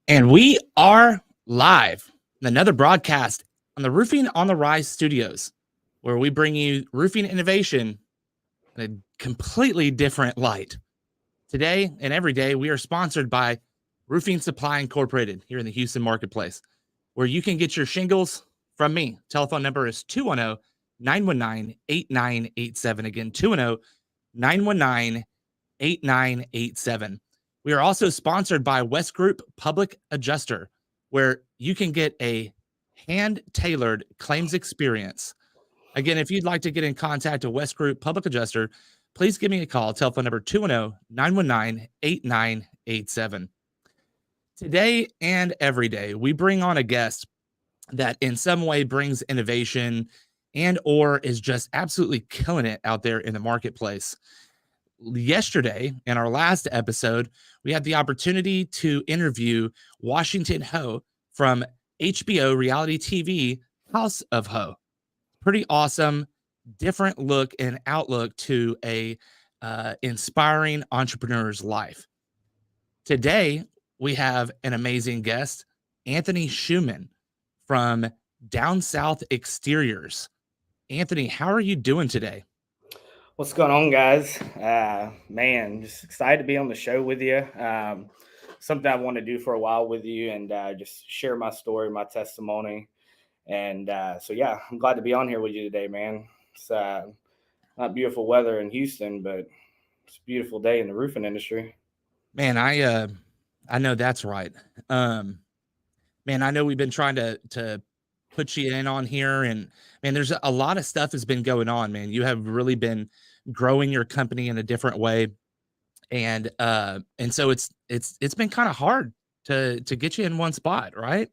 And we are live in another broadcast on the Roofing on the Rise studios, where we bring you roofing innovation in a completely different light. Today and every day, we are sponsored by Roofing Supply Incorporated here in the Houston marketplace, where you can get your shingles from me. Telephone number is 210 919 8987. Again, 210 919 8987. We are also sponsored by West Group Public Adjuster, where you can get a hand-tailored claims experience. Again, if you'd like to get in contact with West Group Public Adjuster, please give me a call. Telephone number 210-919-8987. Today and every day, we bring on a guest that in some way brings innovation and or is just absolutely killing it out there in the marketplace. Yesterday, in our last episode, we had the opportunity to interview Washington Ho from HBO reality TV House of Ho. Pretty awesome, different look and outlook to a inspiring entrepreneur's life. Today, we have an amazing guest, Anthony Shuman from Down South Exteriors. Anthony, how are you doing today? What's going on, guys? Man, just excited to be on the show with you. Something I've wanted to do for a while with you and just share my story, my testimony. And yeah, I'm glad to be on here with you today, man. It's not beautiful weather in Houston, but it's a beautiful day in the roofing industry. Man, I know that's right. Um, man, I know we've been trying to put you in on here, and man, there's a lot of stuff has been going on, man. You have really been growing your company in a different way, and so it's been kind of hard to get you in one spot, right?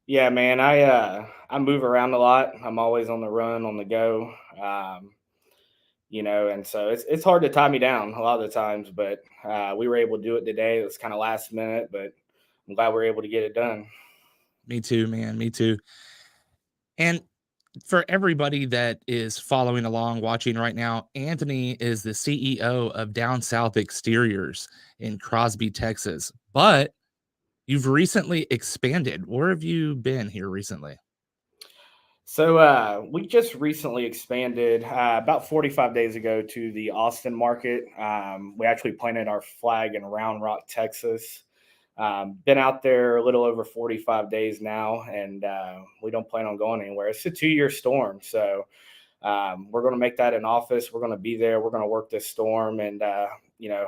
Yeah, man, I move around a lot. I'm always on the run, on the go. And so it's hard to tie me down a lot of the times, but we were able to do it today. It was kind of last minute, but I'm glad we are able to get it done. Me too, man. Me too. And for everybody that is following along, watching right now, Anthony is the CEO of Down South Exteriors in Crosby, Texas. But you've recently expanded. Where have you been here recently? So we just recently expanded about 45 days ago to the Austin market. We actually planted our flag in Round Rock, Texas. Been out there a little over 45 days now, and we don't plan on going anywhere. It's a 2-year storm, so we're going to make that an office. We're going to be there. We're going to work this storm, and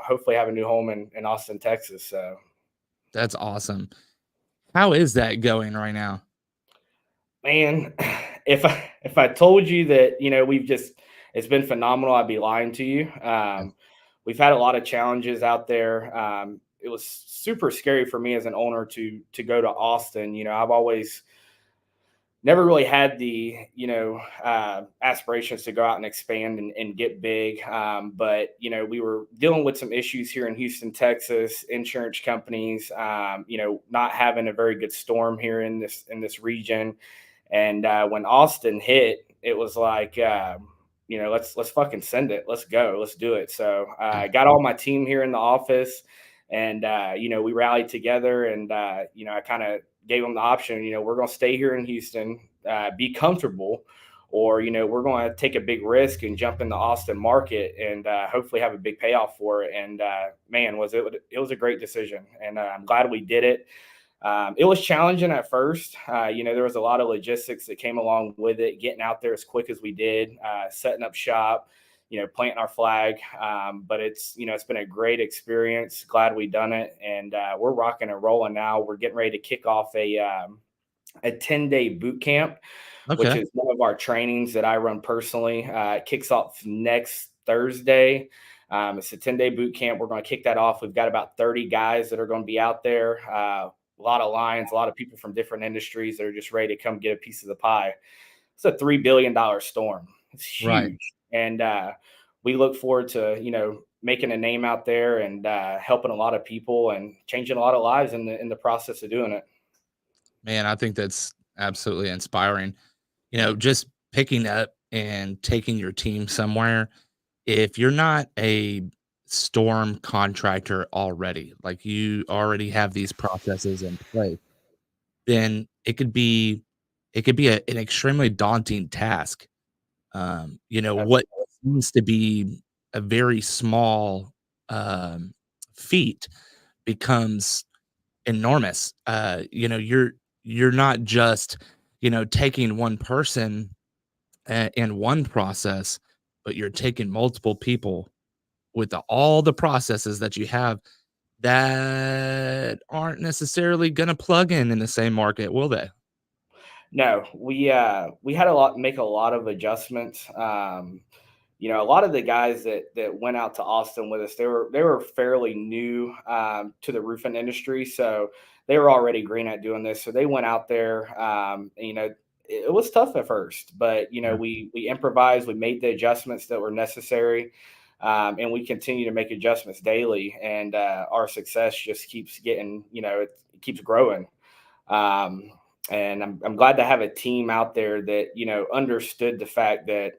hopefully have a new home in Austin, Texas. So That's awesome. How is that going right now? man, if I told you that it's been phenomenal, I'd be lying to you. We've had a lot of challenges out there. It was super scary for me as an owner to go to Austin. I've always never really had the aspirations to go out and expand and get big. But we were dealing with some issues here in Houston, Texas, insurance companies, not having a very good storm here in this region. And when Austin hit, it was like, let's fucking send it. Let's go. Let's do it. So I got all my team here in the office, and we rallied together, and I kind of gave them the option. We're going to stay here in Houston, be comfortable, or we're going to take a big risk and jump in the Austin market and hopefully have a big payoff for it. And man, it was a great decision, and I'm glad we did it. It was challenging at first. There was a lot of logistics that came along with it, getting out there as quick as we did, setting up shop, planting our flag. But it's been a great experience. Glad we done it. And we're rocking and rolling now. We're getting ready to kick off a 10-day boot camp, which Okay. is one of our trainings that I run personally. It kicks off next Thursday. It's a 10-day boot camp. We're going to kick that off. We've got about 30 guys that are going to be out there. A lot of lines, a lot of people from different industries that are just ready to come get a piece of the pie. It's a $3 billion storm. It's Right. huge. And we look forward to, making a name out there and helping a lot of people and changing a lot of lives in the process of doing it. Man, I think that's absolutely inspiring. Just picking up and taking your team somewhere, if you're not a storm contractor already, like you already have these processes in place, then it could be an extremely daunting task. What seems to be a very small feat becomes enormous. You're not just taking one person in one process, but you're taking multiple people with all the processes that you have that aren't necessarily going to plug in the same market, will they? No, we had a lot make a lot of adjustments. A lot of the guys that went out to Austin with us, they were fairly new to the roofing industry, so they were already green at doing this. So they went out there. It was tough at first, but Yeah. we improvised, we made the adjustments that were necessary, and we continue to make adjustments daily, and our success just keeps getting, it keeps growing. Um, and I'm glad to have a team out there that, understood the fact that,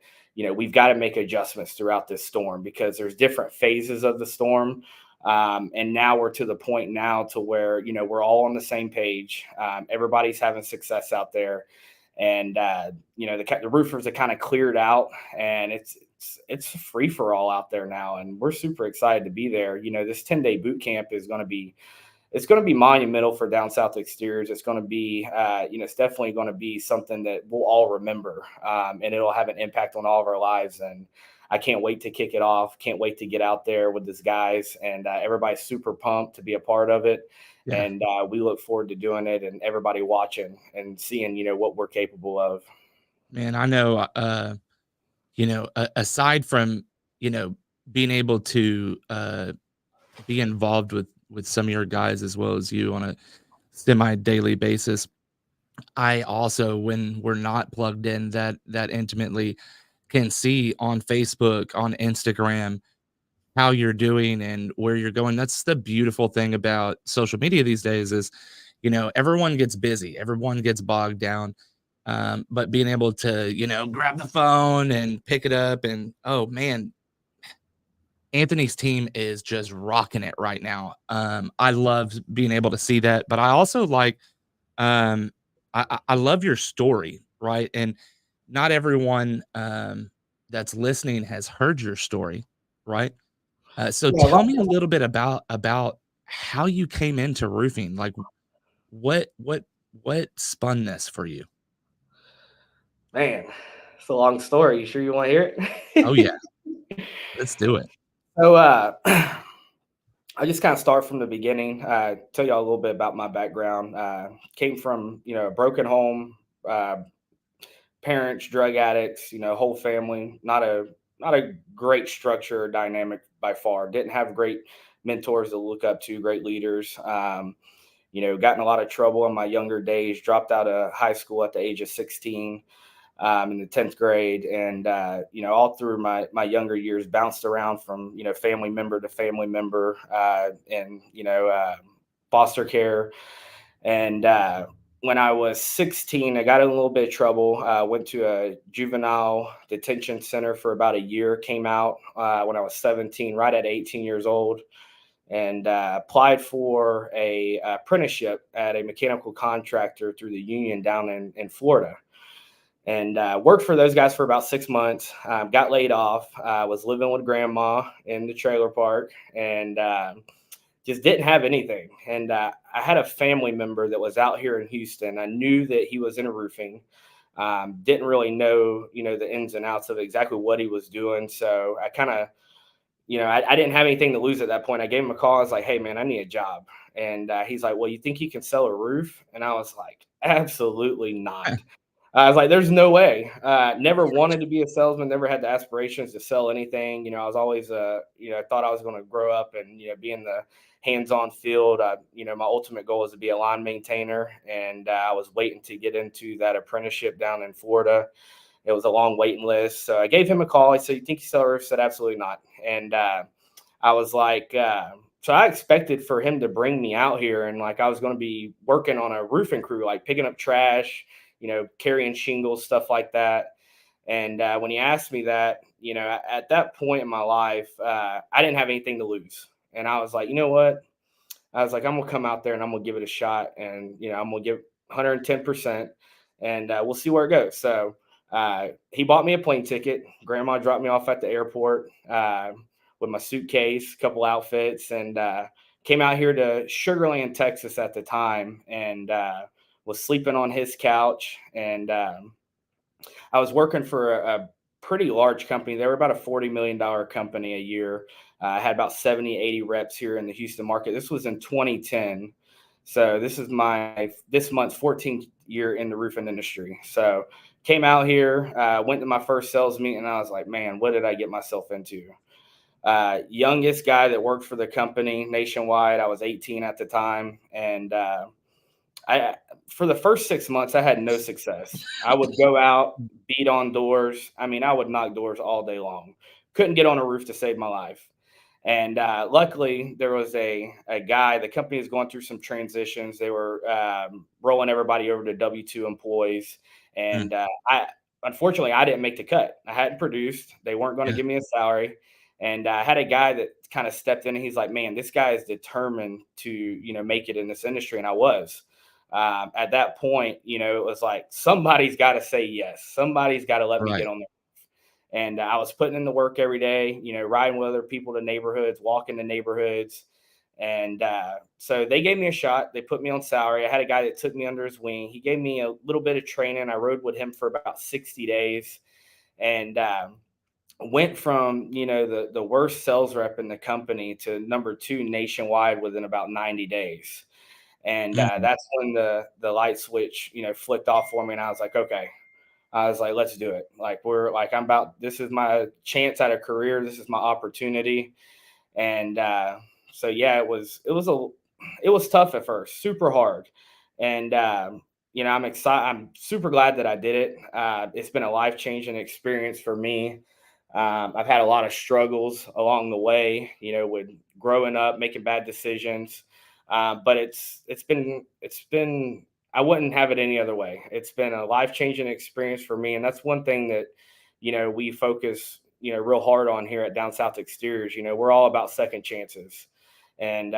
we've got to make adjustments throughout this storm because there's different phases of the storm. And now we're to the point now to where, we're all on the same page. Everybody's having success out there. And, the roofers are kind of cleared out, and it's free for all out there now. And we're super excited to be there. This 10-day boot camp is going to be, it's going to be monumental for down south exteriors. It's going to be, it's definitely going to be something that we'll all remember, and it'll have an impact on all of our lives. And I can't wait to kick it off. Can't wait to get out there with these guys, and everybody's super pumped to be a part of it. Yeah. And we look forward to doing it, and everybody watching and seeing, what we're capable of. Man, I know, aside from, you know, being able to be involved with some of your guys as well as you on a semi-daily basis, I also, when we're not plugged in that intimately, can see on Facebook, on Instagram, how you're doing and where you're going. That's the beautiful thing about social media these days is, everyone gets busy, everyone gets bogged down. But being able to, grab the phone and pick it up and, oh man, Anthony's team is just rocking it right now. I love being able to see that, but I also like, I love your story, right? And not everyone that's listening has heard your story, right? So Yeah, tell me a little bit about how you came into roofing. Like what spun this for you? man, it's a long story. You sure you want to hear Oh yeah, it? let's do it. So, I just kind of start from the beginning. Tell y'all a little bit about my background. Came from, a broken home, uh, parents, drug addicts, whole family. Not a great structure or dynamic by far. Didn't have great mentors to look up to, great leaders. Got in a lot of trouble in my younger days. Dropped out of high school at the age of 16, in the 10th grade. And, all through my younger years, bounced around from, family member to family member, and, foster care. And when I was 16, I got in a little bit of trouble. Went to a juvenile detention center for about a year, came out when I was 17, right at 18 years old, and applied for a apprenticeship at a mechanical contractor through the union down in Florida, and worked for those guys for about 6 months. Got laid off. Was living with grandma in the trailer park, and just didn't have anything. And I had a family member that was out here in Houston. I knew that he was in roofing. Didn't really know, the ins and outs of exactly what he was doing. So I kind of, I didn't have anything to lose at that point. I gave him a call. I was like, "Hey, man, I need a job." And he's like, "Well, you think you can sell a roof?" And I was like, "Absolutely not." I was like, "There's no way." Never wanted to be a salesman. Never had the aspirations to sell anything. I was always, I thought I was going to grow up and, be in the hands-on field. My ultimate goal was to be a line maintainer, and I was waiting to get into that apprenticeship down in Florida. It was a long waiting list. So I gave him a call. I said, "You think you sell roofs?" He said, "Absolutely not." And I was like, so I expected for him to bring me out here, and like I was going to be working on a roofing crew, like picking up trash, carrying shingles, stuff like that. And when he asked me that, at that point in my life, I didn't have anything to lose. And I was like, you know what? I was like, I'm gonna come out there and I'm gonna give it a shot, and I'm gonna give 110%, and we'll see where it goes. So he bought me a plane ticket. Grandma dropped me off at the airport with my suitcase, a couple outfits, and came out here to Sugarland, Texas at the time, and was sleeping on his couch. And I was working for a pretty large company. They were about a $40 million company a year. I had about 70, 80 reps here in the Houston market. This was in 2010. So this is this month's 14th year in the roofing industry. So came out here, went to my first sales meeting, and I was like, man, what did I get myself into? Youngest guy that worked for the company nationwide. I was 18 at the time. And I for the first 6 months, I had no success. I would go out, beat on doors. I mean, I would knock doors all day long. Couldn't get on a roof to save my life. And luckily, there was a guy. The company was going through some transitions. They were rolling everybody over to W-2 employees, Mm. and I unfortunately I didn't make the cut. I hadn't produced. They weren't going to Yeah. give me a salary, and I had a guy that kind of stepped in. And he's like, "Man, this guy is determined to make it in this industry," and I was. At that point, it was like somebody's got to say yes. Somebody's got to let me get Right. on there. And I was putting in the work every day, riding with other people to neighborhoods, walking to neighborhoods. And so they gave me a shot. They put me on salary. I had a guy that took me under his wing. He gave me a little bit of training. I rode with him for about 60 days, and went from, the worst sales rep in the company to number two nationwide within about 90 days. And Mhm. that's when the light switch, flicked off for me. And I was like, okay, I was like, let's do it. Like, this is my chance at a career. This is my opportunity. And so, yeah, it was tough at first, super hard. And, I'm excited. I'm super glad that I did it. It's been a life-changing experience for me. I've had a lot of struggles along the way, with growing up, making bad decisions. But it's been I wouldn't have it any other way. It's been a life changing experience for me, and that's one thing that we focus real hard on here at Down South Exteriors. We're all about second chances, and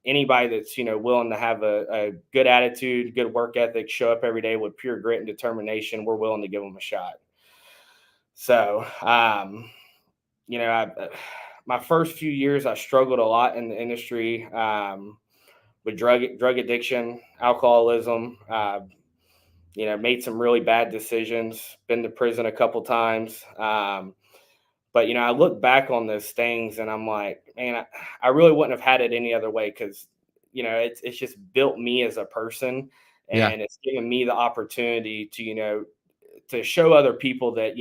anybody that's willing to have a good attitude, good work ethic, show up every day with pure grit and determination, we're willing to give them a shot. So, my first few years, I struggled a lot in the industry with drug addiction, alcoholism. Made some really bad decisions. Been to prison a couple times. But I look back on those things and I'm like, man, I really wouldn't have had it any other way because it's just built me as a person, Yeah. and it's given me the opportunity to to show other people that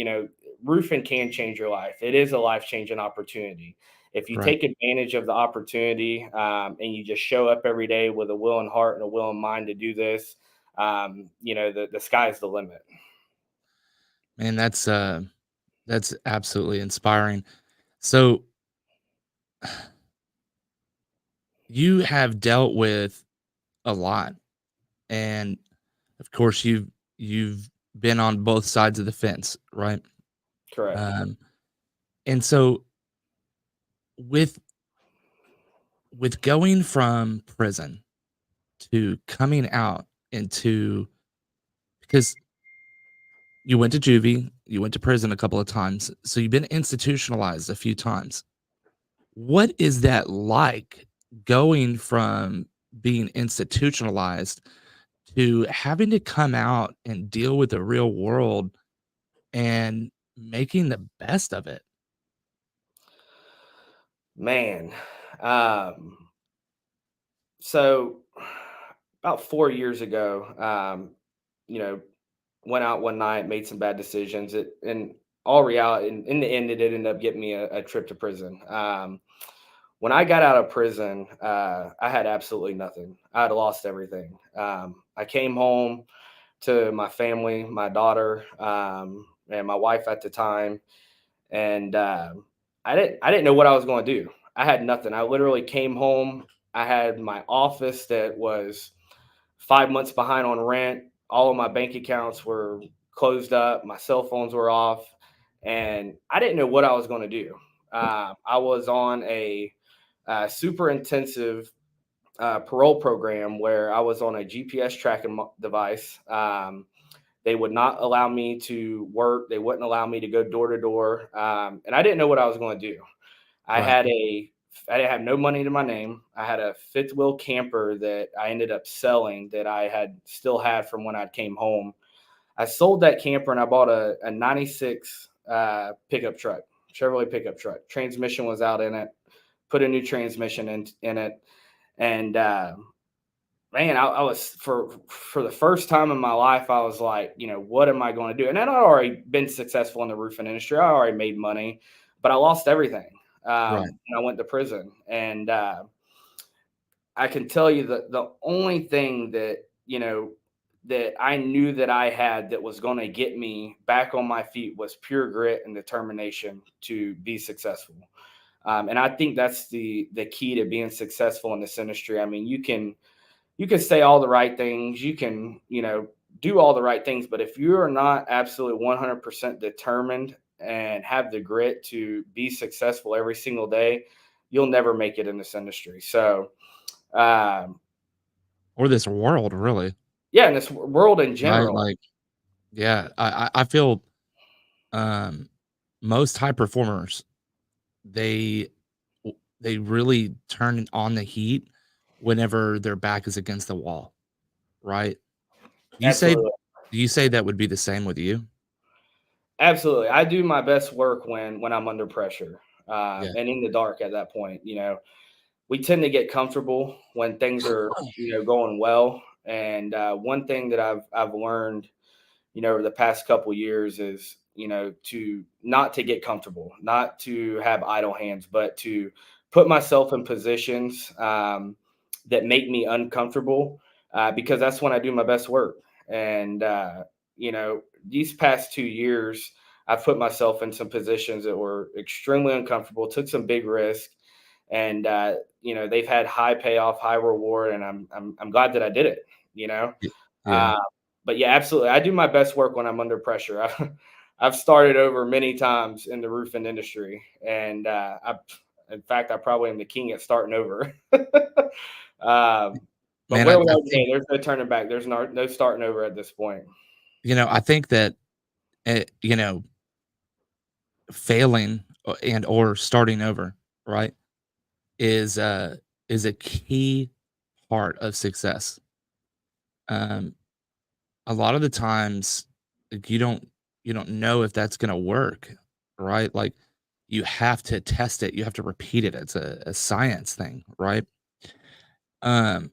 roofing can change your life. It is a life changing opportunity if you Right. take advantage of the opportunity, and you just show up every day with a willing heart and a willing mind to do this. The sky's the limit. Man, that's absolutely inspiring. So you have dealt with a lot, and of course you've been on both sides of the fence, right? Correct. Um, and so with going from prison to coming out into, because you went to juvie, you went to prison a couple of times, so you've been institutionalized a few times. What is that like, going from being institutionalized to having to come out and deal with the real world and making the best of it? Man. Um, so about 4 years ago, you know, went out one night, made some bad decisions. In all reality, in the end, it did end up getting me a trip to prison. When I got out of prison, I had absolutely nothing. I had lost everything. I came home to my family, my daughter, and my wife at the time, and I didn't know what I was going to do. I had nothing. I literally came home. I had my office that was 5 months behind on rent. All of my bank accounts were closed up. My cell phones were off. and I didn't know what I was going to do. I was on a super intensive parole program where I was on a GPS tracking device. They would not allow me to work. They wouldn't allow me to go door to door. And I didn't know what I was going to do. I Right. had I didn't have no money to my name. I had a fifth wheel camper that I ended up selling that I had still had from when I came home. I sold that camper and I bought a 96 pickup truck, Chevrolet pickup truck. Transmission was out in it, put a new transmission in it. And man, I was for the first time in my life, I was like, what am I going to do? And I'd already been successful in the roofing industry. I already made money, but I lost everything Right. when I went to prison. And I can tell you that the only thing that that I knew that I had that was going to get me back on my feet was pure grit and determination to be successful. And I think that's the key to being successful in this industry. I mean, you can say all the right things, you can, do all the right things, but if you are not absolutely 100% determined and have the grit to be successful every single day, you'll never make it in this industry. So, um, Or this world, really. yeah, in this world in Right. general, Like, yeah, I feel um most high performers, they they really turn on the heat whenever their back is against the wall, right? Do you say absolutely. do you say that would be the same with you? Absolutely. I do my best work when I'm under pressure, Yeah. and in the dark at that point. We tend to get comfortable when things are, going well. And one thing that I've learned, over the past couple years is, to not to get comfortable, not to have idle hands, but to put myself in positions that make me uncomfortable, because that's when I do my best work. And these past 2 years, I've put myself in some positions that were extremely uncomfortable, took some big risks, and they've had high payoff, high reward, and I'm glad that I did it. You know, Y yeah. uh, but yeah, absolutely, I do my best work when I'm under pressure. I've started over many times in the roofing industry, and in fact, I probably am the king at starting over. But Man, where we I are think, today, there's no turning back. There's no starting over at this point. I think that, you know, failing and or starting over, right, is, uh is a key part of success. Um, a lot of the times, like, you don't know if that's gonna work, right? Like, you have to test it, you have to repeat it. It's a science thing, right? Um,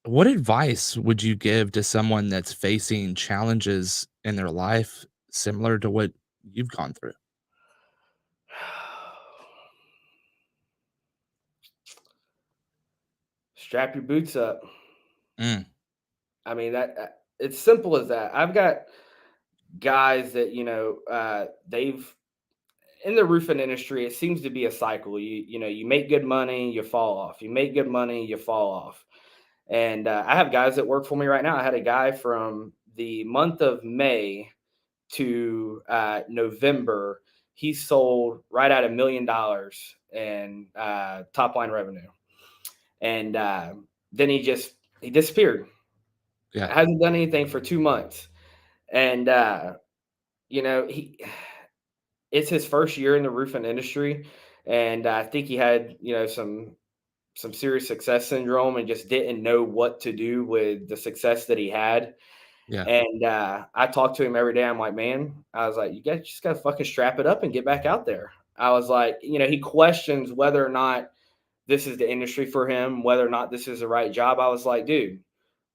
what advice would you give to someone that's facing challenges in their life similar to what you've gone through? Strap your boots up. Mm, I mean that it's simple as that. I've got guys that they've in the roofing industry. It seems to be a cycle. You make good money, you fall off. You make good money, you fall off. And I have guys that work for me right now. I had a guy from the month of May to November. He sold right at $1 million in top line revenue, and then he disappeared. yeah, Hasn't done anything for 2 months, and he it's his first year in the roofing industry, and I think he had some serious success syndrome and just didn't know what to do with the success that he had. yeah, And I talk to him every day. I'm like, man, I was like, you guys just gotta fucking strap it up and get back out there. I was like, he questions whether or not this is the industry for him, whether or not this is the right job. I was like, dude,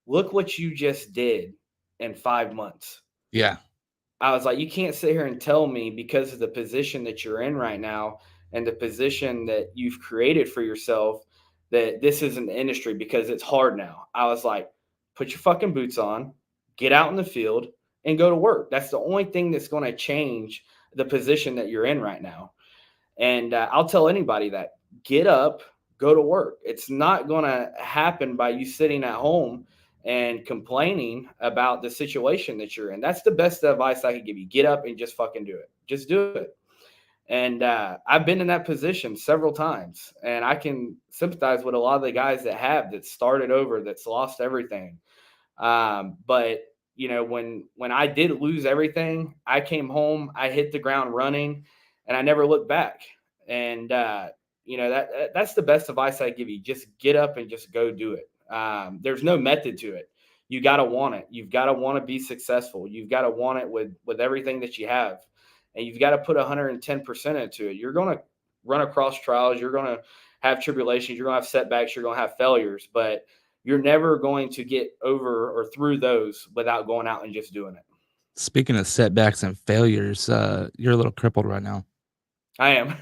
look what you just did in 5 months. yeah, I was like, you can't sit here and tell me because of the position that you're in right now and the position that you've created for yourself that this isn't the industry because it's hard now. I was like, put your fucking boots on, get out in the field and go to work. That's the only thing that's going to change the position that you're in right now. And I'll tell anybody that get up, go to work. It's not going to happen by you sitting at home and complaining about the situation that you're in. That's the best advice I could give you. Get up and just fucking do it. Just do it. And I've been in that position several times, and I can sympathize with a lot of the guys that started over, that's lost everything. But when I did lose everything, I came home, I hit the ground running, and I never looked back. And that's the best advice I give you. Just get up and just go do it. There's no method to it. You got to want it. You've got to want to be successful. You've got to want it with everything that you have, and you've got to put 110% into it. You're going to run across trials. You're going to have tribulations. You're going to have setbacks. You're going to have failures, but you're never going to get over or through those without going out and just doing it. Speaking of setbacks and failures, you're a little crippled right now. I am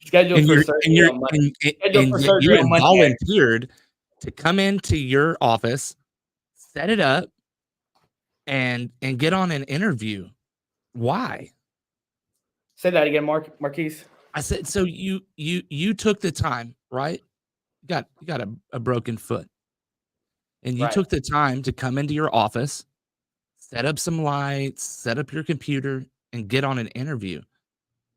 scheduled And for you're surgery on Monday. Scheduled and for yet you surgery on Monday. volunteered to come into your office, set it up, and get on an interview. Why? Say that again, Marquise. I said, so you took the time, right? You got a broken foot, and you Right. took the time to come into your office, set up some lights, set up your computer, and get on an interview.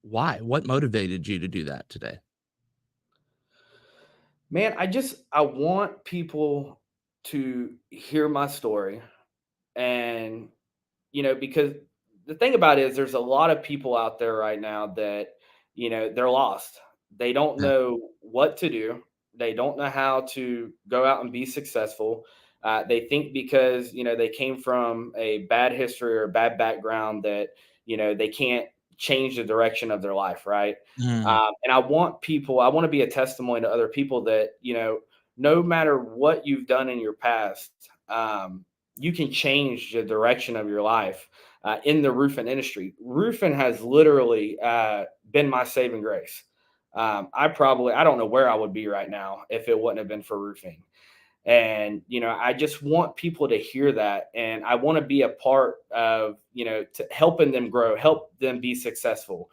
Why? What motivated you to do that today? Man, I want people to hear my story, and because the thing about it is there's a lot of people out there right now that, they're lost. They don't Yeah. know what to do. They don't know how to go out and be successful. They think because, they came from a bad history or a bad background that, they can't change the direction of their life. Right. Mm, And I want to be a testimony to other people that, no matter what you've done in your past, you can change the direction of your life in the roofing industry. Roofing has literally been my saving grace. I don't know where I would be right now if it wouldn't have been for roofing. And I just want people to hear that, and I want to be a part of to helping them grow, help them be successful.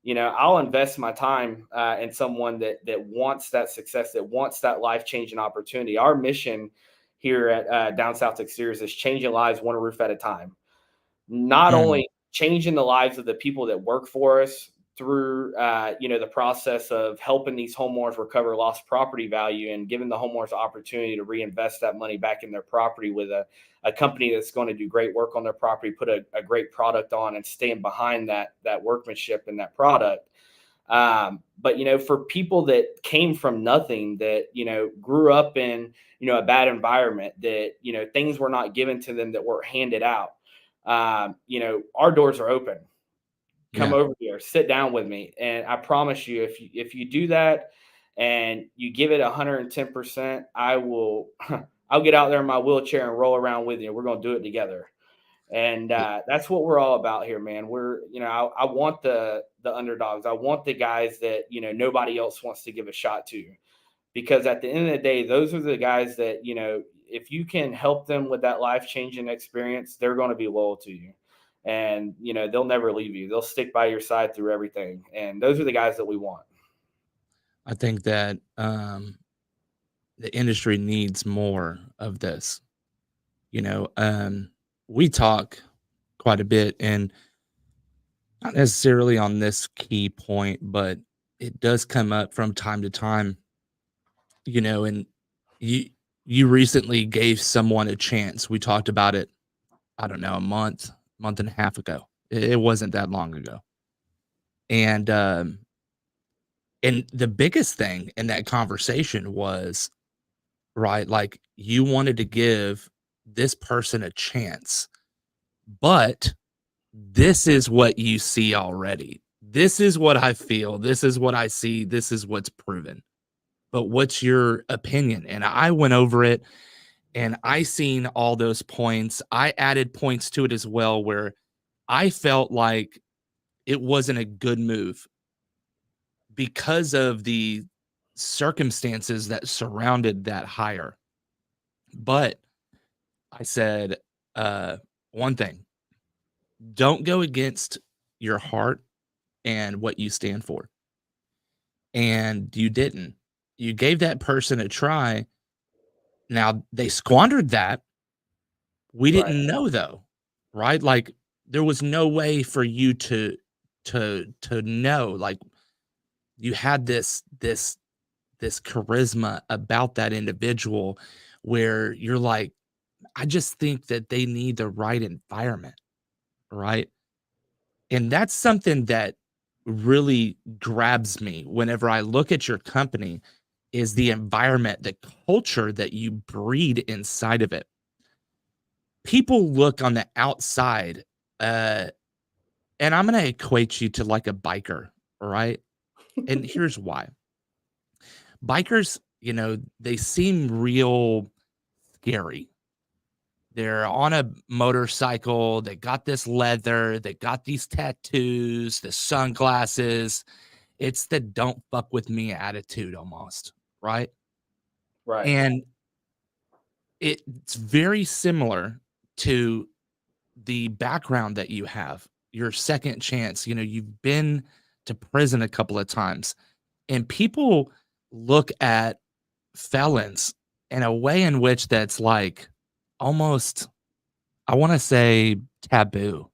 I'll invest my time in someone that wants that success, that wants that life changing opportunity. Our mission here at Down South Exteriors is changing lives one roof at a time. Not mm, only changing the lives of the people that work for us through the process of helping these homeowners recover lost property value and giving the homeowners the opportunity to reinvest that money back in their property with a company that's going to do great work on their property, put a great product on, and stand behind that workmanship and that product. But for people that came from nothing, that grew up in a bad environment, that things were not given to them, that were handed out. Our doors are open. Come yeah. over here, sit down with me, and I promise you, if you do that and you give it 110%, I will. I'll get out there in my wheelchair and roll around with you. We're going to do it together. And that's what we're all about here, man. I want the underdogs. I want the guys that nobody else wants to give a shot to, because at the end of the day, those are the guys that if you can help them with that life changing experience, they're going to be loyal to you, and they'll never leave you. They'll stick by your side through everything, and those are the guys that we want. I think that the industry needs more of this. You know, we talk quite a bit, and not necessarily on this key point, but it does come up from time to time. And you you recently gave someone a chance. We talked about it, I don't know, a month and a half ago. It wasn't that long ago. And the biggest thing in that conversation was, right, like, you wanted to give this person a chance, but this is what you see already. This is what I feel. This is what I see. This is what's proven. But what's your opinion? And I went over it, and I seen all those points. I added points to it as well where I felt like it wasn't a good move because of the circumstances that surrounded that hire. But I said, uh, one thing, don't go against your heart and what you stand for. And you didn't. You gave that person a try. Now they squandered that. We Right. didn't know though, right? Like, there was no way for you to to know, like, you had this charisma about that individual where you're like, I just think that they need the right environment, right? And that's something that really grabs me whenever I look at your company is the environment, the culture that you breed inside of it. People look on the outside, uh, and I'm gonna equate you to like a biker, right? And here's why. Bikers, they seem real scary. They're on a motorcycle, they got this leather, they got these tattoos, the sunglasses. It's the "don't fuck with me" attitude almost, right? Right. And it's very similar to the background that you have, your second chance. You've been to prison a couple of times, and people look at felons in a way in which that's like almost, I want to say, taboo,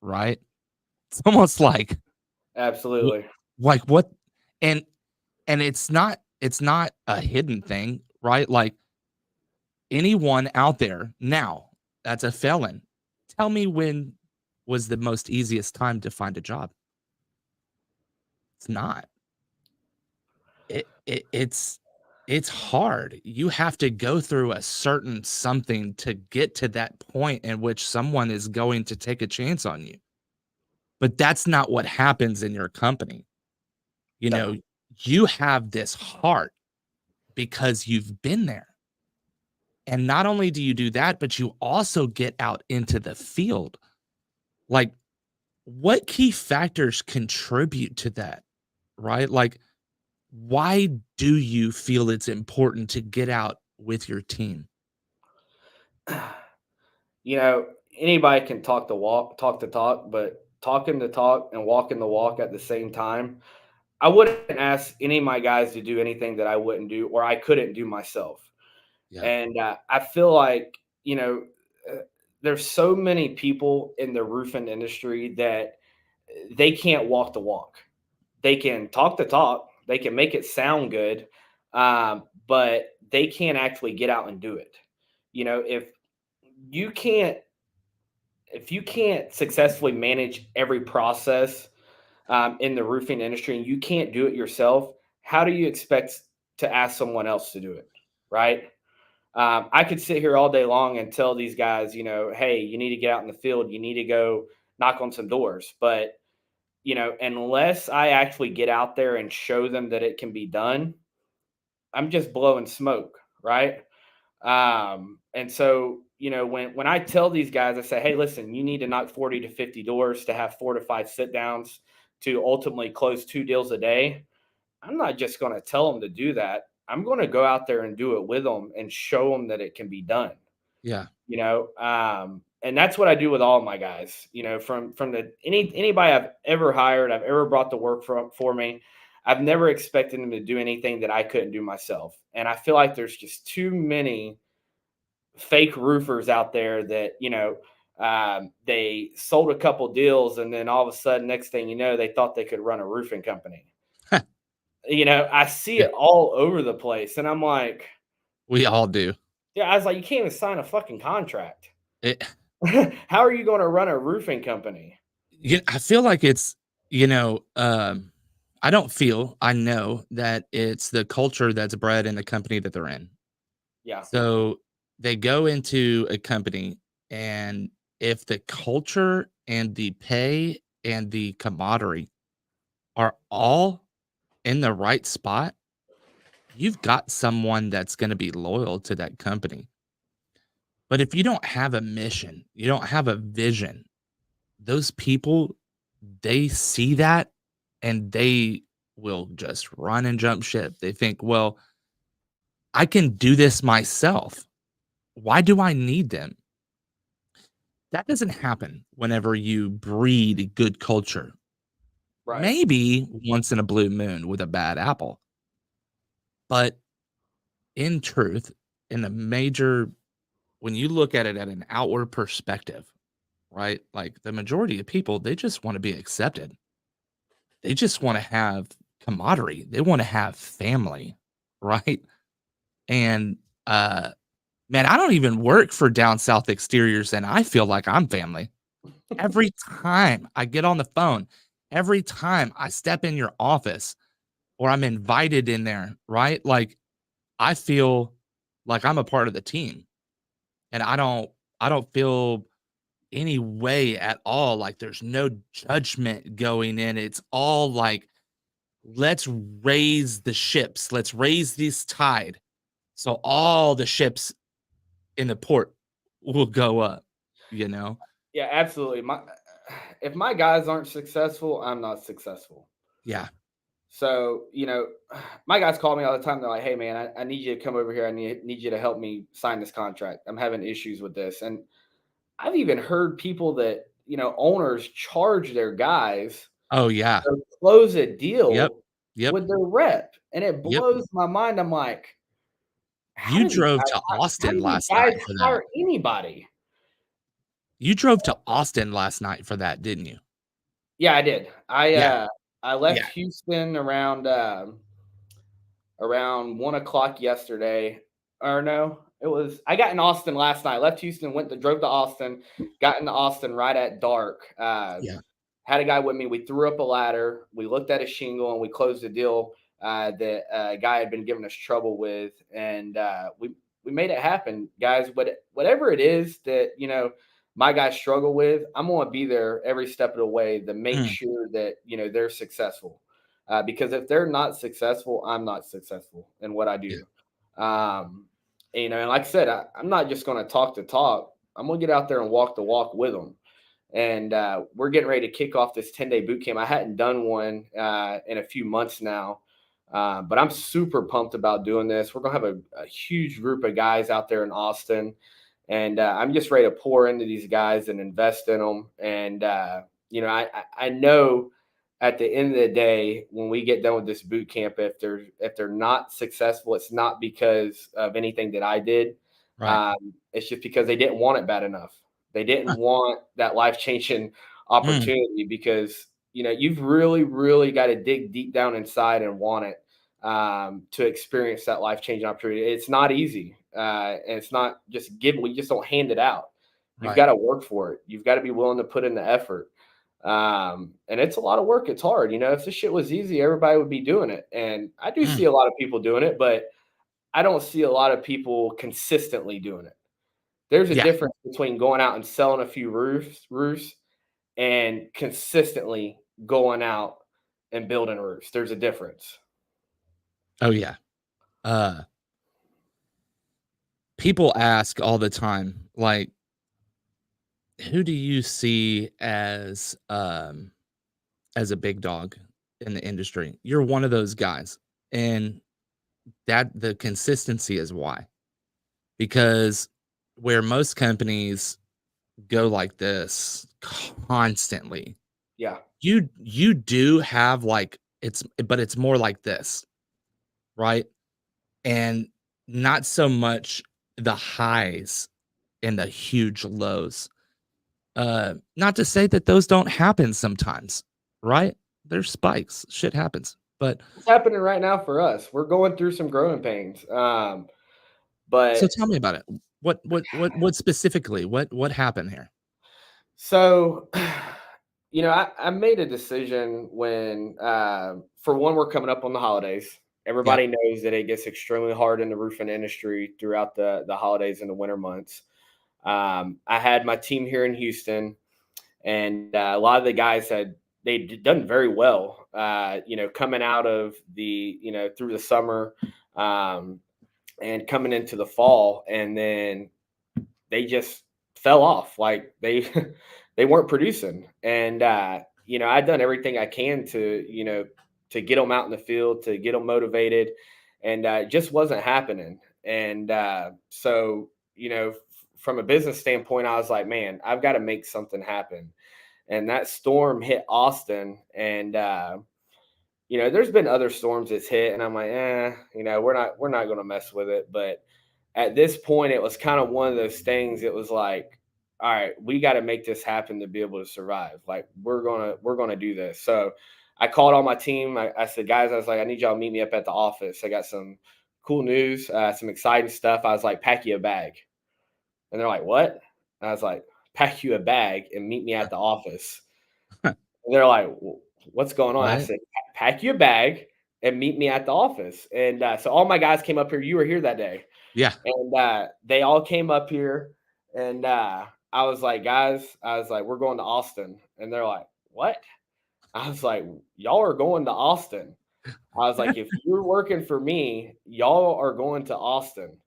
right? It's almost like wh- Absolutely. what, and it's not a hidden thing, right? Like anyone out there now that's a felon, tell me when was the most easiest time to find a job? It's not. It's hard. You have to go through a certain something to get to that point in which someone is going to take a chance on you. But that's not what happens in your company. You No. know, you have this heart because you've been there. And not only do you do that, but you also get out into the field. Like, what key factors contribute to that, right? Like, why do you feel it's important to get out with your team? You know, anybody can talk the talk, but talking the talk and walking the walk at the same time. I wouldn't ask any of my guys to do anything that I wouldn't do or I couldn't do myself. Yeah. And I feel like, uh, there's so many people in the roofing industry that they can't walk the walk. They can talk the talk, they can make it sound good, but they can't actually get out and do it. If you can't if you can't successfully manage every process in the roofing industry and you can't do it yourself, how do you expect to ask someone else to do it? Right? I could sit here all day long and tell these guys, hey, you need to get out in the field, you need to go knock on some doors. But, unless I actually get out there and show them that it can be done, I'm just blowing smoke. Right. And so, when I tell these guys, I say, hey, listen, you need to knock 40 to 50 doors to have 4 to 5 sit downs to ultimately close 2 deals a day. I'm not just going to tell them to do that. I'm going to go out there and do it with them and show them that it can be done. Yeah. And that's what I do with all of my guys. From the anybody I've ever hired, I've ever brought to work for me. I've never expected them to do anything that I couldn't do myself. And I feel like there's just too many fake roofers out there that they sold a couple deals and then all of a sudden, next thing you know, they thought they could run a roofing company. I see Yeah. it all over the place, and I'm like, We all do. yeah, I was like, you can't even sign a fucking contract. It, How are you going to run a roofing company? I feel like it's, you know, um, I don't feel, I know that it's the culture that's bred in the company that they're in. Yeah, So they go into a company, and if the culture and the pay and the camaraderie are all in the right spot, you've got someone that's going to be loyal to that company. But if you don't have a mission, you don't have a vision, those people, they see that and they will just run and jump ship. They think, well, I can do this myself. Why do I need them? That doesn't happen whenever you breed good culture. right. Maybe once in a blue moon with a bad apple. But in truth, in a major, when you look at it at an outward perspective, right? Like the majority of people, they just want to be accepted. they just want to have camaraderie. They want to have family, right? And man, I don't even work for Down South Exteriors, and I feel like I'm family. Every time I get on the phone, every time I step in your office or I'm invited in there, right? Like I feel like I'm a part of the team, and I don't feel any way at all like there's no judgment going in. It's all like, let's raise the ships. Let's raise this tide. So all the ships in the port will go up, you know? Yeah, absolutely. My if my guys aren't successful, I'm not successful. Yeah. So, my guys call me all the time. They're like, "Hey, man, I need you to come over here. I need you to help me sign this contract. I'm having issues with this." And I've even heard people that, owners charge their guys Oh, yeah. to close a Yep. deal Yep. with their rep. And it Yep. blows my mind. I'm like, how You do these drove guys to how Austin do these last guys night for that. hire anybody? You drove to Austin last night for that, didn't you? Yeah, I did. Yeah. I left Yeah. Houston around 1 o'clock yesterday. Or no, I got in Austin last night. Left Houston, drove to Austin, got into Austin right at dark. Yeah. Had a guy with me. We threw up a ladder. We looked at a shingle and we closed the deal that a guy had been giving us trouble with, and we made it happen, guys. Whatever it is that my guys struggle with, I'm going to be there every step of the way to make Mm. sure that they're successful. Because if they're not successful, I'm not successful in what I Yeah. do. And like I said, I'm not just going to talk the talk. I'm going to get out there and walk the walk with them. And we're getting ready to kick off this 10-day boot camp. I hadn't done one in a few months now, but I'm super pumped about doing this. We're going to have a huge group of guys out there in Austin, and I'm just ready to pour into these guys and invest in them. And I know at the end of the day, when we get done with this boot camp, if they're not successful, it's not because of anything that I did. Right. It's just because they didn't want it bad enough. They didn't Huh. want that life changing Mm. opportunity, because you've really, really got to dig deep down inside and want it, to experience that life changing opportunity. It's not easy, and it's not just given. We just don't hand it out. You've Right. got to work for it. You've got to be willing to put in the effort. And it's a lot of work. It's hard. If this shit was easy, everybody would be doing it. And I do Mm. see a lot of people doing it, but I don't see a lot of people consistently doing it. There's a Yeah. difference between going out and selling a few roofs and consistently going out and building roofs. There's a difference. Oh, yeah. Uh, People ask all the time, like, who do you see as a big dog in the industry? You're one of those guys. And that the consistency is why. Because where most companies go like this constantly, Yeah. you do have like but it's more like this, right? And not so much the highs and the huge lows. Not to say that those don't happen sometimes, right? There's spikes, shit happens. But It's happening right now for us. We're going through some growing pains. so But tell me about it. What specifically? What happened here? so, I made a decision when, for one, we're coming up on the holidays. Yep. Everybody knows that it gets extremely hard in the roofing industry throughout the holidays and the winter months. I had my team here in Houston, and a lot of the guys done very well. Coming out of through the summer, um, and coming into the fall, and then they just fell off. Like they they weren't producing, and I'd done everything I can to get them out in the field, to get them motivated, and it just wasn't happening. And so from a business standpoint, I was like, man, I've got to make something happen. And that storm hit Austin, and there's been other storms that's hit, and I'm like, we're not going to mess with it. But at this point, it was kind of one of those things. It was like, all right, we got to make this happen to be able to survive. Like we're gonna do this. So I called all my team. I said, guys, I was like, I need y'all to meet me up at the office. I got some cool news, some exciting stuff. I was like, pack you a bag. And they're like, what? And I was like, pack you a bag and meet me at the office. And they're like, what's going on? I What? said, pack you a bag and meet me at the office. And so all my guys came up here. You were here that day. Yeah. And they all came up here. And I was like, guys, I was like, we're going to Austin. And they're like, what? I was like, y'all are going to Austin. I was like, if you're working for me, y'all are going to Austin.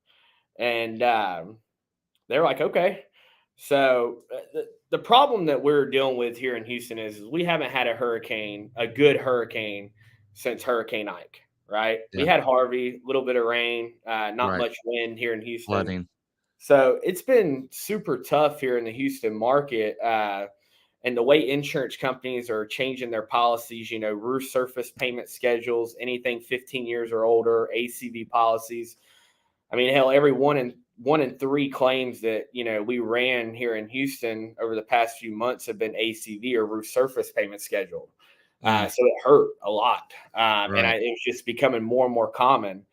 And they're like, okay. So the problem that we're dealing with here in Houston is we haven't had a good hurricane since Hurricane Ike, right? We Yeah. had Harvey, a little bit of rain, not Right. much wind here in Houston. Flooding. So it's been super tough here in the Houston market. And the way insurance companies are changing their policies, roof surface payment schedules, anything 15 years or older, ACV policies. I mean, hell, every one in three claims that we ran here in Houston over the past few months have been ACV or roof surface payment scheduled. Mm, So it hurt a lot, right. it was just becoming more and more common.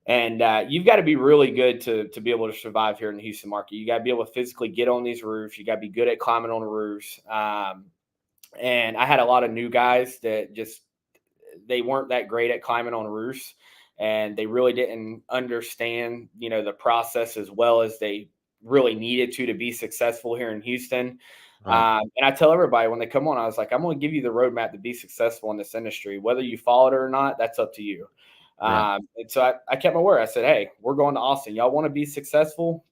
And you've got to be really good to be able to survive here in the Houston market. You got to be able to physically get on these roofs. You got to be good at climbing on the roofs. And I had a lot of new guys that just they weren't that great at climbing on roofs, and they really didn't understand the process as well as they really needed to be successful here in Houston. Right. And I tell everybody when they come on, I was like, I'm going to give you the roadmap to be successful in this industry. Whether you follow it or not, that's up to you. Right. And so I kept my word. I said, hey, we're going to Austin. Y'all want to be successful?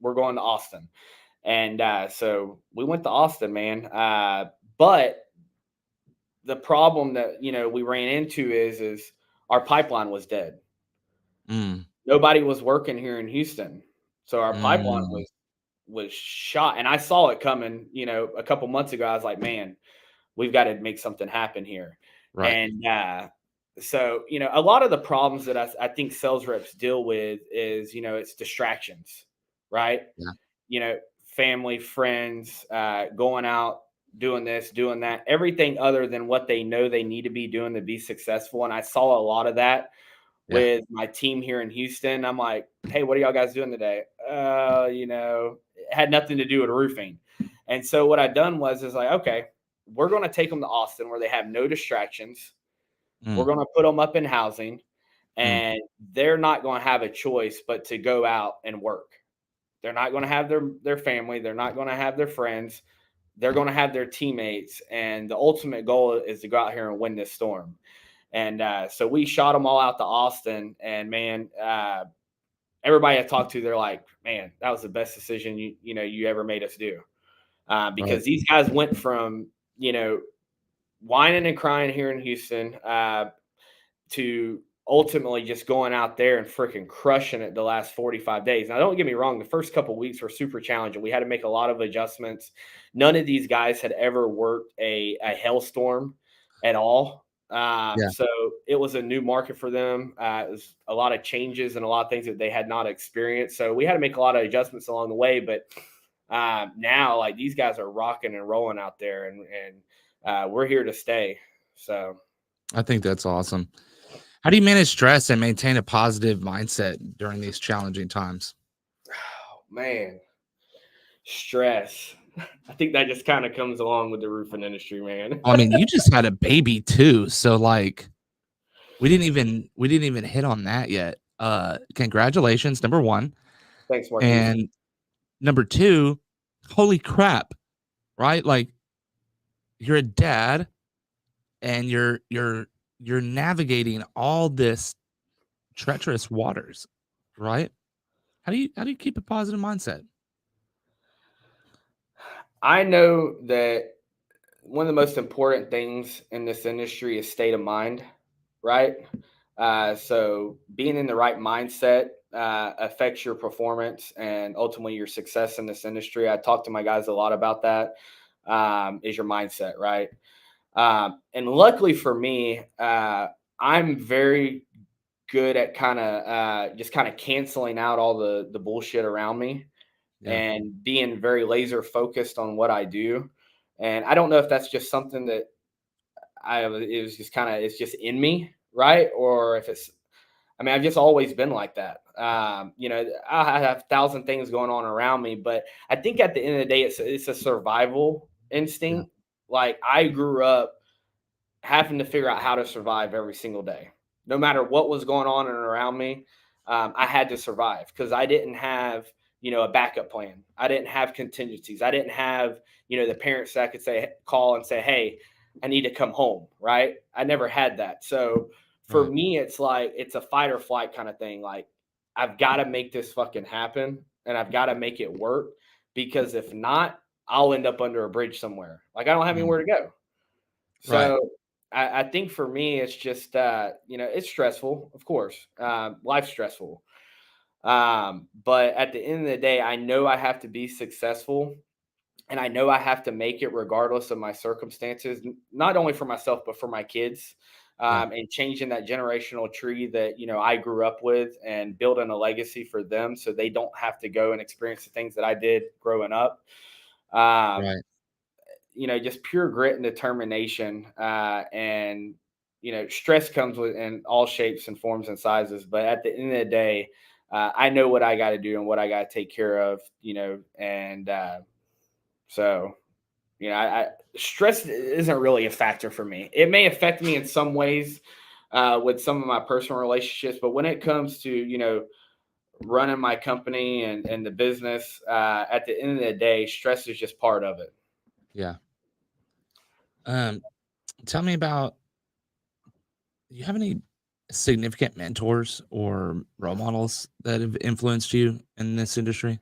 We're going to Austin. And so we went to Austin, man. But the problem that we ran into is our pipeline was dead. Mm, Nobody was working here in Houston, so our pipeline mm, was shot. And I saw it coming. A couple months ago, I was like, man, we've got to make something happen here. right. And so a lot of the problems that I think sales reps deal with is it's distractions, right? Yeah. Family, friends, going out, doing this, doing that, everything other than what they know they need to be doing to be successful. And I saw a lot of that Yeah. with my team here in Houston. I'm like, hey, what are y'all guys doing today? It had nothing to do with roofing. And so what I done is like, okay, we're going to take them to Austin where they have no distractions. We're Mm, going to put them up in housing, mm, and they're not going to have a choice but to go out and work. They're not going to have their family. They're not going to have their friends. They're going to have their teammates. And the ultimate goal is to go out here and win this storm. And so we shot them all out to Austin. And man, everybody I talked to, they're like, man, that was the best decision you ever made us do. right. Because these guys went from, whining and crying here in Houston to ultimately just going out there and freaking crushing it the last 45 days. Now, don't get me wrong, the first couple of weeks were super challenging. We had to make a lot of adjustments. None of these guys had ever worked a hailstorm at all. Yeah. So it was a new market for them. It was a lot of changes and a lot of things that they had not experienced. So we had to make a lot of adjustments along the way. But now, like, these guys are rocking and rolling out there, and we're here to stay. So. I think that's awesome. How do you manage stress and maintain a positive mindset during these challenging times? Man, stress. I think that just kind of comes along with the roofing industry, man. I mean, you just had a baby too, so like we didn't even hit on that yet. Congratulations, number 1. Thanks, Marquise. And number 2, holy crap, right? Like you're a dad and you're navigating all this treacherous waters, right? How do you keep a positive mindset? I know that one of the most important things in this industry is state of mind, right? So being in the right mindset affects your performance and ultimately your success in this industry. I talk to my guys a lot about that. Is your mindset, right? And luckily for me, I'm very good at kind of just kind of canceling out all the bullshit around me Yeah. and being very laser focused on what I do. And I don't know if that's just something that it was just kind of, it's just in me, right? Or if it's, I mean, I've just always been like that. I have 1,000 things going on around me, but I think at the end of the day, it's a survival Yeah. instinct. Like I grew up having to figure out how to survive every single day, no matter what was going on and around me. I had to survive because I didn't have, a backup plan. I didn't have contingencies. I didn't have, the parents that I could call and say, "Hey, I need to come home." Right? I never had that. So for Right. me, it's like it's a fight or flight kind of thing. Like I've got to make this fucking happen, and I've got to make it work because if not, I'll end up under a bridge somewhere. Like I don't have Mm. anywhere to go. Right. So I think for me, it's just, it's stressful, of course. Life's stressful. But at the end of the day, I know I have to be successful and I know I have to make it regardless of my circumstances, not only for myself, but for my kids. Yeah. And changing that generational tree that, I grew up with and building a legacy for them so they don't have to go and experience the things that I did growing up. Um, Right. just pure grit and determination. And stress comes with in all shapes and forms and sizes. But at the end of the day, I know what I got to do and what I got to take care of. And so I stress isn't really a factor for me. It may affect me in some ways with some of my personal relationships, but when it comes to running my company and the business, at the end of the day, stress is just part of it. Yeah. Um, Tell me about, do you have any significant mentors or role models that have influenced you in this industry?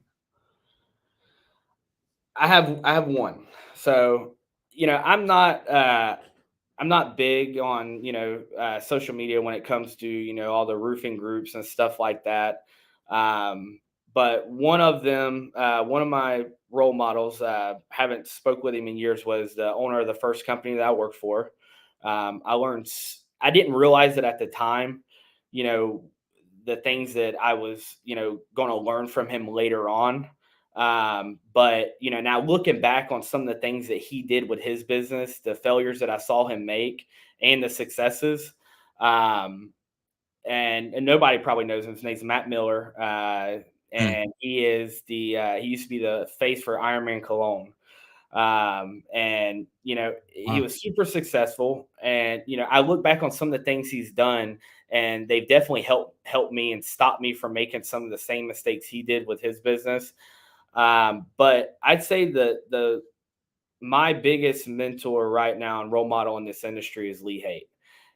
I have one. So, I'm not big on, social media when it comes to, all the roofing groups and stuff like that. Um, but one of them, one of my role models, haven't spoke with him in years, was the owner of the first company that I worked for. I didn't realize it at the time, you know, the things that I was, going to learn from him later on. But now looking back on some of the things that he did with his business, the failures that I saw him make, and the successes, um, and nobody probably knows him. His name's Matt Miller, Mm. and he used to be the face for Ironman Cologne. And he Wow. was super successful. And I look back on some of the things he's done, and they've definitely helped me and stopped me from making some of the same mistakes he did with his business. But I'd say the my biggest mentor right now and role model in this industry is Lee Haight.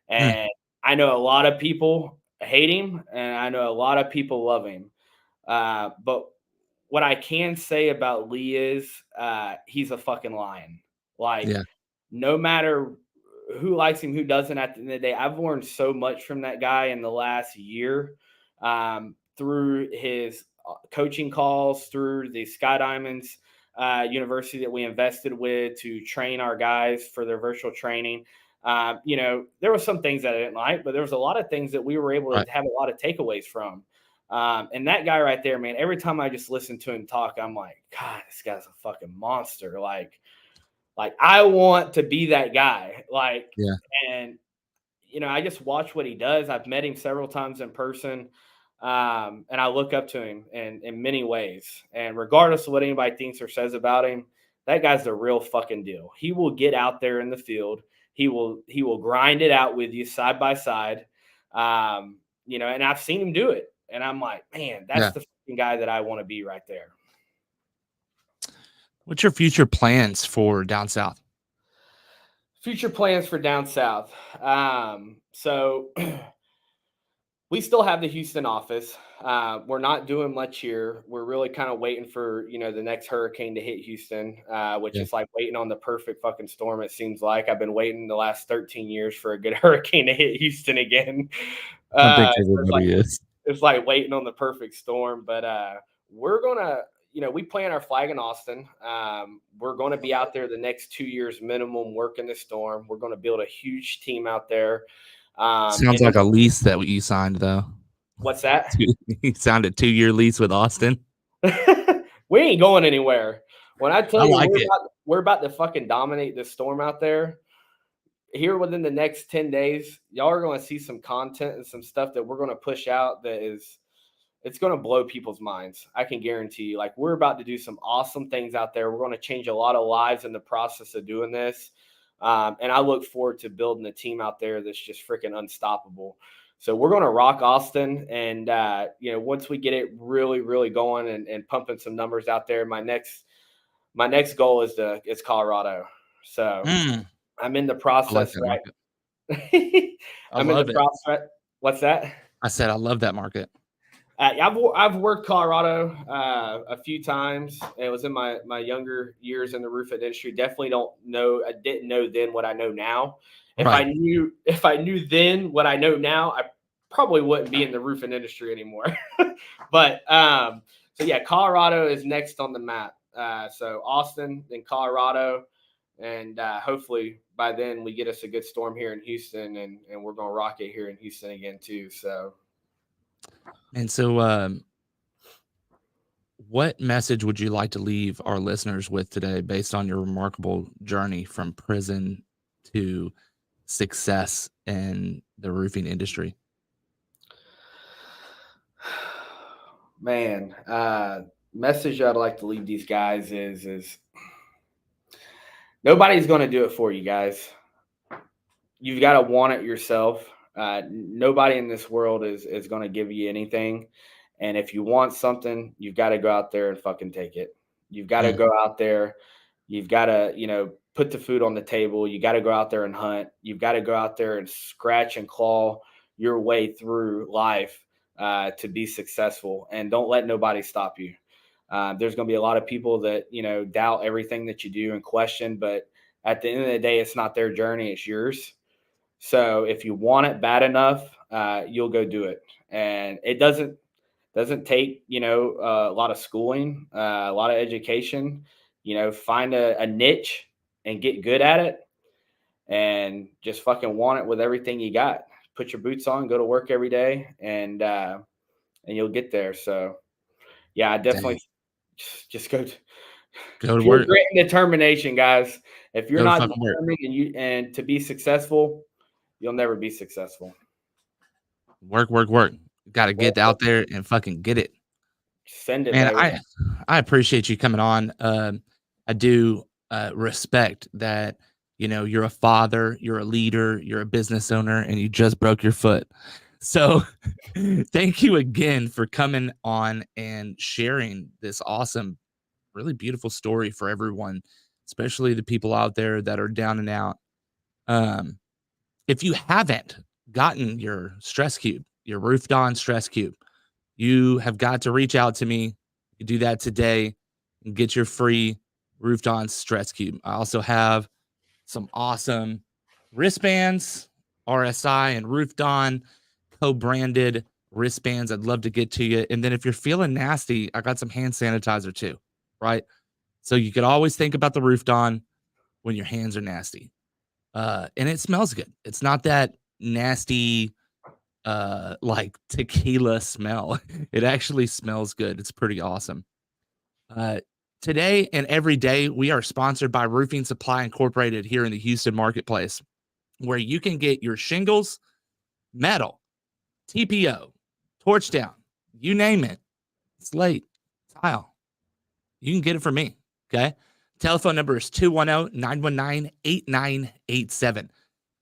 Mm. And I know a lot of people hate him, and I know a lot of people love him. But what I can say about Lee is he's a fucking lion. Like, Yeah. no matter who likes him, who doesn't, at the end of the day, I've learned so much from that guy in the last year, through his coaching calls, through the Sky Diamonds university that we invested with to train our guys for their virtual training. There were some things that I didn't like, but there was a lot of things that we were able Right. to have a lot of takeaways from. And that guy right there, man, every time I just listen to him talk, I'm like, God, this guy's a fucking monster. Like I want to be that guy. Yeah. And I just watch what he does. I've met him several times in person. And I look up to him in many ways. And regardless of what anybody thinks or says about him, that guy's the real fucking deal. He will get out there in the field. He will grind it out with you side by side. And I've seen him do it. And I'm like, man, that's Yeah. the fucking guy that I want to be right there. What's your future plans for down south? Future plans for down south. So we still have the Houston office. We're not doing much here. We're really kind of waiting for the next hurricane to hit Houston, which Yeah. is like waiting on the perfect fucking storm. It seems like I've been waiting the last 13 years for a good hurricane to hit Houston again. I think So everybody is. it's like waiting on the perfect storm. But we're gonna, we plant our flag in Austin. We're going to be out there the next 2 years minimum working the storm. We're going to build a huge team out there. Sounds And like a lease that you signed, though. what's that? You signed a 2-year lease with Austin. We ain't going anywhere. When I I tell you like it. we're about to fucking dominate this storm out there, here within the next 10 days, y'all are going to see some content and some stuff that we're going to push out that is, it's going to blow people's minds. I can guarantee you, like, we're about to do some awesome things out there. We're going to change a lot of lives in the process of doing this. And I look forward to building a team out there that's just freaking unstoppable. So we're going to rock Austin. And, once we get it really, really going and pumping some numbers out there, my next goal is Colorado. So I'm in the I like process, that right? market. I I'm in the love it. process. What's that? I said I love that market. I've worked Colorado a few times. It was in my younger years in the roofing industry. Definitely I didn't know then what I know now. If I knew then what I know now, I probably wouldn't be in the roofing industry anymore. But so yeah, Colorado is next on the map. So Austin, then Colorado, and hopefully by then we get us a good storm here in Houston, and we're gonna rock it here in Houston again too. So. And so, what message would you like to leave our listeners with today based on your remarkable journey from prison to success in the roofing industry? Man, message I'd like to leave these guys is nobody's going to do it for you guys. You've got to want it yourself. Nobody in this world is going to give you anything. And if you want something, you've got to go out there and fucking take it. You've got to go out there. You've got to, put the food on the table. You got to go out there and hunt. You've got to go out there and scratch and claw your way through life to be successful. And don't let nobody stop you. There's going to be a lot of people that, doubt everything that you do and question, but at the end of the day, it's not their journey, it's yours. So if you want it bad enough, you'll go do it. And it doesn't take, a lot of schooling, a lot of education, find a niche and get good at it and just fucking want it with everything you got. Put your boots on, go to work every day, and you'll get there. So yeah, I definitely just go to pure work. grit and determination, guys. If you're not determined and to be successful, you'll never be successful. Work. Got to get out there and fucking get it. Send it, Man, baby. I appreciate you coming on. I do respect that, you're a father, you're a leader, you're a business owner, and you just broke your foot. So thank you again for coming on and sharing this awesome, really beautiful story for everyone, especially the people out there that are down and out. If you haven't gotten your stress cube, your Roofed On stress cube, you have got to reach out to me. You do that today and get your free Roofed On stress cube. I also have some awesome wristbands, RSI and Roofed On co-branded wristbands. I'd love to get to you. And then if you're feeling nasty, I got some hand sanitizer too, right? So you could always think about the Roofed On when your hands are nasty. And it smells good. It's not that nasty like tequila smell. It actually smells good. It's pretty awesome. Today and every day, we are sponsored by Roofing Supply Incorporated here in the Houston marketplace, where you can get your shingles, metal, TPO, torch down, you name it, slate, tile. You can get it from me. Okay. Telephone number is 210-919-8987.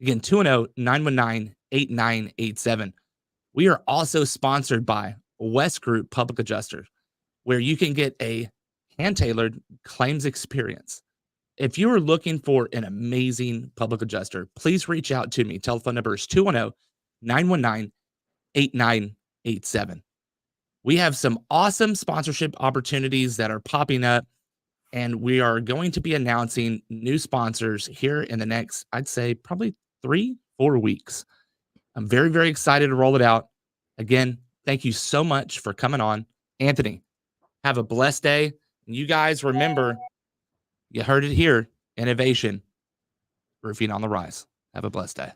Again, 210-919-8987. We are also sponsored by West Group Public Adjuster, where you can get a hand-tailored claims experience. If you are looking for an amazing public adjuster, please reach out to me. Telephone number is 210-919-8987. We have some awesome sponsorship opportunities that are popping up, and we are going to be announcing new sponsors here in the next, I'd say, probably 3-4 weeks. I'm very, very excited to roll it out. Again, thank you so much for coming on. Anthony, have a blessed day. And you guys remember, you heard it here, innovation, roofing on the rise. Have a blessed day.